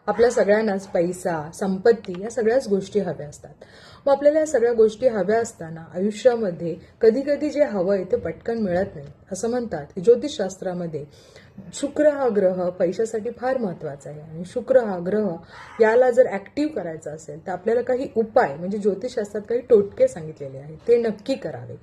आपल्या सगळ्यांनाच पैसा, संपत्ती या सगळ्याच गोष्टी हव्या असतात. मग आपल्याला या सगळ्या गोष्टी हव्या असताना आयुष्यामध्ये कधी कधी जे हवंय ते पटकन मिळत नाही. असं म्हणतात की ज्योतिषशास्त्रामध्ये शुक्र हा ग्रह पैशासाठी फार महत्वाचा आहे आणि शुक्र हा ग्रह याला जर ऍक्टिव्ह करायचा असेल तर आपल्याला काही उपाय म्हणजे ज्योतिषशास्त्रात काही टोटके सांगितलेले आहेत ते नक्की करावे.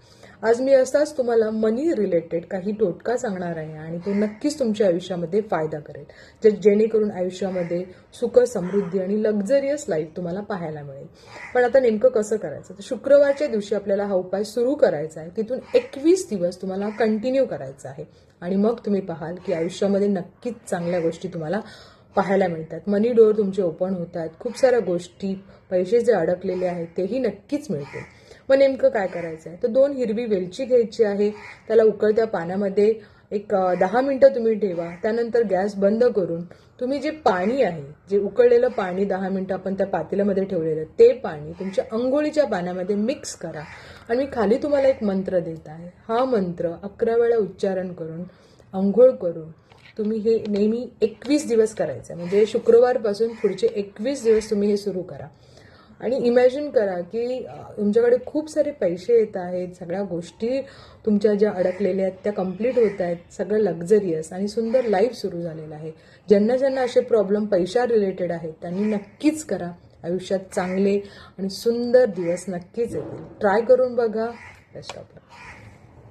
आज मी असाच तुम्हाला मनी रिलेटेड काही टोटका सांगणार आहे आणि तो नक्कीच तुमच्या आयुष्यामध्ये फायदा करेल, जेणेकरून आयुष्यामध्ये सुख, समृद्धी आणि लक्झरियस लाईफ तुम्हाला पाहायला मिळेल. पण आता नेमकं कसं करायचं? तर शुक्रवारच्या दिवशी आपल्याला हा उपाय सुरू करायचा आहे. तिथून 21 दिवस तुम्हाला कंटिन्यू करायचा आहे आणि मग तुम्ही पाहाल की आयुष्यामध्ये नक्कीच चांगल्या गोष्टी तुम्हाला पाहायला मिळतात. मनी डोअर तुमचे ओपन होतात. खूप साऱ्या गोष्टी, पैसे जे अडकलेले आहेत तेही नक्कीच मिळतील. मग नेमकं काय करायचं आहे? तर 2 हिरवी वेलची घ्यायची आहे. त्याला उकळत्या पाण्यामध्ये एक 10 मिनिटं तुम्ही ठेवा. त्यानंतर गॅस बंद करून तुम्ही जे पाणी आहे, जे उकळलेलं पाणी 10 मिनिटं आपण त्या पातेल्यामध्ये ठेवलेलं ते पाणी तुमच्या अंघोळीच्या पाण्यामध्ये मिक्स करा. आणि मी खाली तुम्हाला एक मंत्र देत आहे. हा मंत्र 11 वेळा उच्चारण करून अंघोळ करून तुम्ही हे नेहमी 21 दिवस करायचं. म्हणजे शुक्रवारपासून पुढचे 21 दिवस तुम्ही हे सुरू करा. आणि इमॅजिन करा की तुमच्याकडे खूप सारे पैसे येत आहेत, सगळ्या गोष्टी तुमच्या ज्या अडकलेल्या आहेत त्या कंप्लीट होत आहेत, सगळं लक्झरियस आणि सुंदर लाईफ सुरू झालेलं आहे. ज्यांना ज्यांना असे प्रॉब्लेम पैशा रिलेटेड आहेत त्यांनी नक्कीच करा. आयुष्यात चांगले आणि सुंदर दिवस नक्कीच येतील. ट्राय करून बघा. Best of luck.